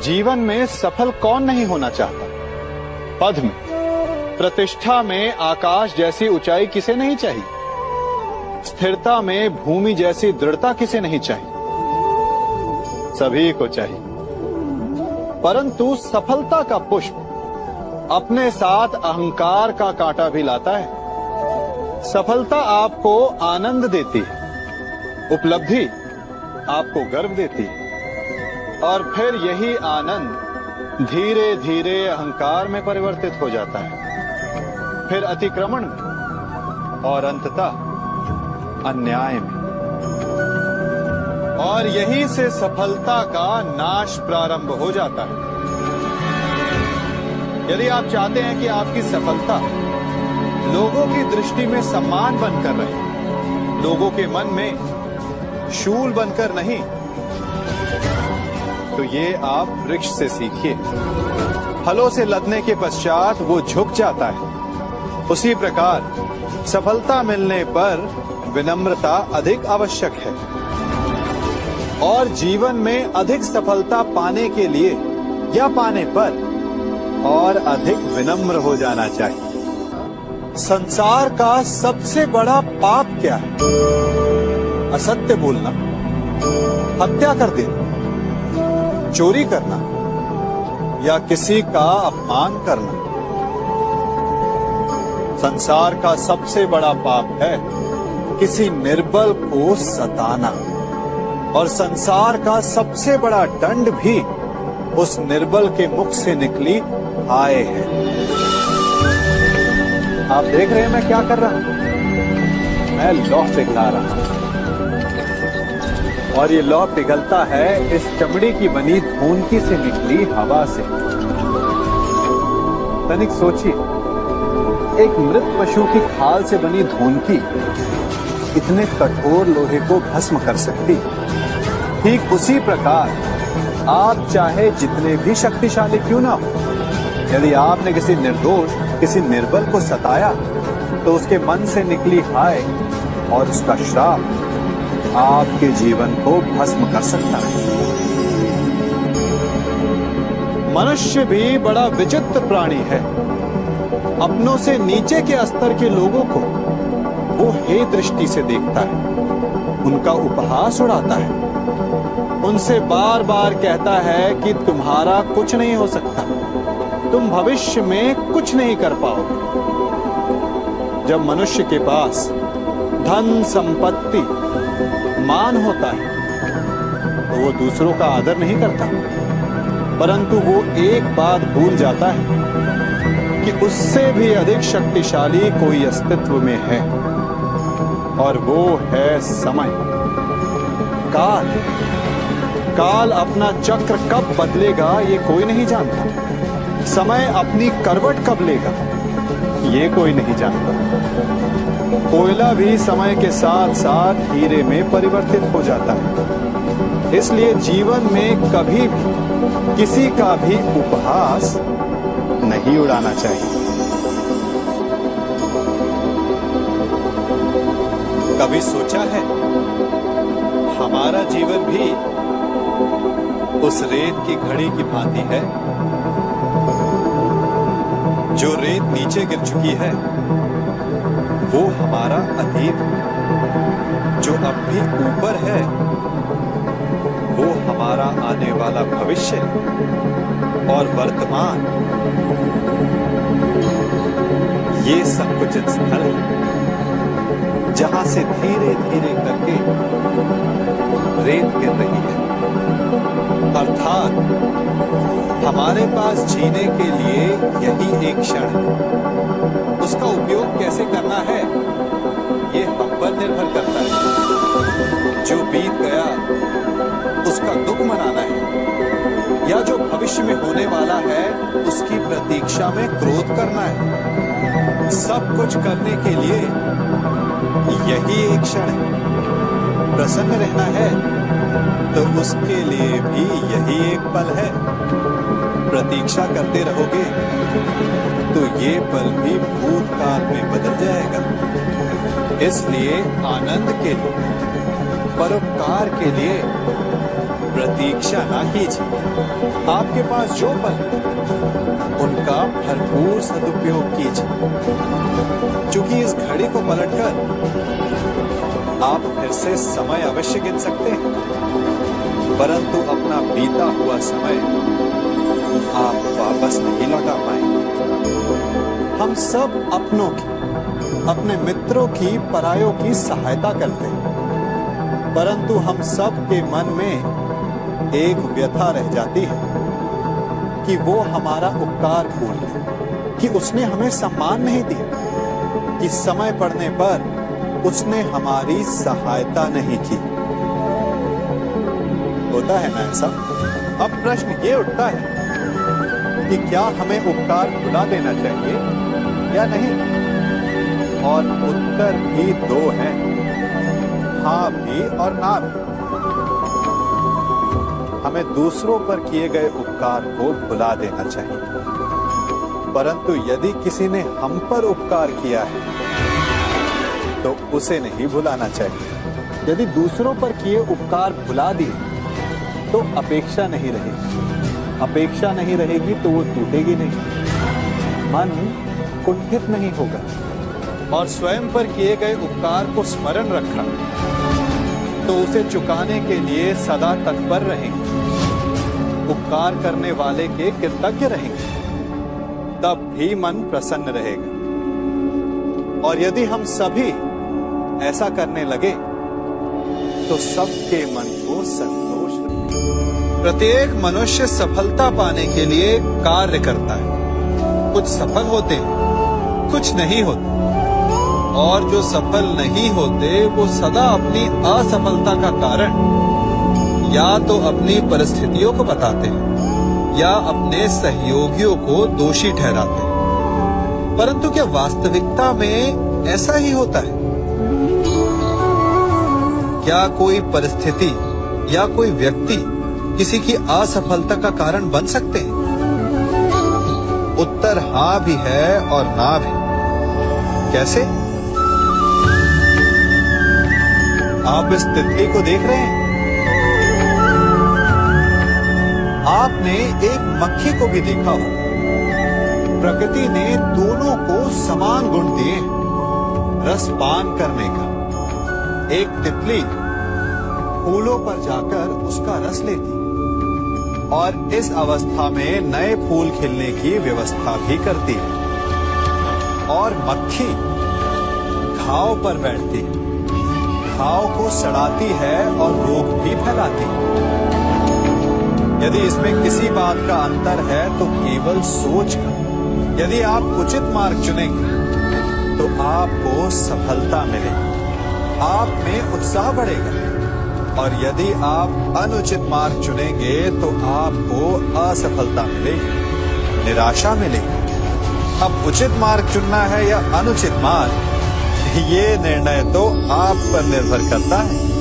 जीवन में सफल कौन नहीं होना चाहता। पद में, प्रतिष्ठा में आकाश जैसी ऊंचाई किसे नहीं चाहिए। स्थिरता में भूमि जैसी दृढ़ता किसे नहीं चाहिए। सभी को चाहिए, परंतु सफलता का पुष्प अपने साथ अहंकार का कांटा भी लाता है। सफलता आपको आनंद देती है, उपलब्धि आपको गर्व देती है, और फिर यही आनंद धीरे धीरे अहंकार में परिवर्तित हो जाता है, फिर अतिक्रमण में, और अंततः अन्याय में। और यहीं से सफलता का नाश प्रारंभ हो जाता है। यदि आप चाहते हैं कि आपकी सफलता लोगों की दृष्टि में सम्मान बनकर रहे, लोगों के मन में शूल बनकर नहीं, तो ये आप वृक्ष से सीखिए। फलों से लदने के पश्चात वो झुक जाता है। उसी प्रकार सफलता मिलने पर विनम्रता अधिक आवश्यक है, और जीवन में अधिक सफलता पाने के लिए या पाने पर और अधिक विनम्र हो जाना चाहिए। संसार का सबसे बड़ा पाप क्या है? असत्य बोलना, हत्या कर देना, चोरी करना, या किसी का अपमान करना। संसार का सबसे बड़ा पाप है किसी निर्बल को सताना, और संसार का सबसे बड़ा दंड भी उस निर्बल के मुख से निकली हाय है। आप देख रहे हैं मैं क्या कर रहा हूं? मैं लौह पिघला रहा हूं, और ये लौह पिघलता है इस चमड़ी की बनी धूनकी से निकली हवा से। तनिक सोचिए, एक मृत पशु की खाल से बनी धूनकी इतने कठोर लोहे को भस्म कर सकती। ठीक उसी प्रकार आप चाहे जितने भी शक्तिशाली क्यों ना हो, यदि आपने किसी निर्दोष, किसी निर्बल को सताया, तो उसके मन से निकली हाय और उसका श्राप आपके जीवन को भस्म कर सकता है। मनुष्य भी बड़ा विचित्र प्राणी है। अपनों से नीचे के स्तर के लोगों को वो हे दृष्टि से देखता है, उनका उपहास उड़ाता है, उनसे बार बार कहता है कि तुम्हारा कुछ नहीं हो सकता, तुम भविष्य में कुछ नहीं कर पाओगे। जब मनुष्य के पास धन, संपत्ति, मान होता है, तो वो दूसरों का आदर नहीं करता, परंतु वो एक बात भूल जाता है कि उससे भी अधिक शक्तिशाली कोई अस्तित्व में है, और वो है समय। काल काल अपना चक्र कब बदलेगा ये कोई नहीं जानता। समय अपनी करवट कब लेगा ये कोई नहीं जानता। कोयला भी समय के साथ साथ हीरे में परिवर्तित हो जाता है। इसलिए जीवन में कभी भी किसी का भी उपहास नहीं उड़ाना चाहिए। कभी सोचा है हमारा जीवन भी उस रेत की घड़ी की भांति है? जो रेत नीचे गिर चुकी है वो हमारा अतीत, जो अब भी ऊपर है वो हमारा आने वाला भविष्य, और वर्तमान ये संकुचित स्थल है जहां से धीरे धीरे करके रेत गिर रही है। अर्थात हमारे पास जीने के लिए यही एक क्षण है। उसका उपयोग कैसे करना है ये हम पर निर्भर करता है। जो बीत गया उसका दुख मनाना है, या जो भविष्य में होने वाला है उसकी प्रतीक्षा में क्रोध करना है। सब कुछ करने के लिए यही एक क्षण है। प्रसन्न रहना है तो उसके लिए भी यही एक पल है। प्रतीक्षा करते रहोगे तो ये पल भी भूतकाल में बदल जाएगा। इसलिए आनंद के लिए, परोपकार के लिए प्रतीक्षा ना कीजिए। आपके पास जो पल है, उनका भरपूर सदुपयोग कीजिए, क्योंकि इस घड़ी को पलटकर आप फिर से समय अवश्य गिन सकते हैं, परंतु अपना बीता हुआ समय आप वापस नहीं लौटा पाएंगे। हम सब अपनों की, अपने मित्रों की, परायों की सहायता करते हैं, परंतु हम सब के मन में एक व्यथा रह जाती है कि वो हमारा उपकार भूल गए, कि उसने हमें सम्मान नहीं दिया, कि समय पड़ने पर उसने हमारी सहायता नहीं की। होता है ना ऐसा? अब प्रश्न ये उठता है कि क्या हमें उपकार भुला देना चाहिए या नहीं? और उत्तर भी दो हैं, हाँ भी और ना भी। हमें दूसरों पर किए गए उपकार को भुला देना चाहिए, परंतु यदि किसी ने हम पर उपकार किया है तो उसे नहीं भुलाना चाहिए। यदि दूसरों पर किए उपकार भुला दिए तो अपेक्षा नहीं रहेगी। अपेक्षा नहीं रहेगी तो वो टूटेगी नहीं, मन कुंठित नहीं होगा, और स्वयं पर किए गए उपकार को स्मरण रखा तो उसे चुकाने के लिए सदा तत्पर रहेंगे, उपकार करने वाले के कृतज्ञ रहेंगे, तब भी मन प्रसन्न रहेगा। और यदि हम सभी ऐसा करने लगे तो सबके मन को संतोष रहेगा। प्रत्येक मनुष्य सफलता पाने के लिए कार्य करता है। कुछ सफल होते हैं, कुछ नहीं होते, और जो सफल नहीं होते वो सदा अपनी असफलता का कारण या तो अपनी परिस्थितियों को बताते हैं या अपने सहयोगियों को दोषी ठहराते हैं। परंतु क्या वास्तविकता में ऐसा ही होता है? क्या कोई परिस्थिति या कोई व्यक्ति किसी की असफलता का कारण बन सकते हैं? उत्तर हाँ भी है और ना भी। कैसे? आप इस तितली को देख रहे हैं? आपने एक मक्खी को भी देखा हो। प्रकृति ने दोनों को समान गुण दिए, रस पान करने का। एक तितली फूलों पर जाकर उसका रस लेती और इस अवस्था में नए फूल खिलने की व्यवस्था भी करती है, और मक्खी घाव पर बैठती है, घाव को सड़ाती है और रोग भी फैलाती है। यदि इसमें किसी बात का अंतर है तो केवल सोच का। यदि आप उचित मार्ग चुनेंगे तो आपको सफलता मिलेगी, आप में उत्साह बढ़ेगा, और यदि आप अनुचित मार्ग चुनेंगे तो आपको असफलता मिलेगी, निराशा मिलेगी। अब उचित मार्ग चुनना है या अनुचित मार्ग, ये निर्णय तो आप पर निर्भर करता है।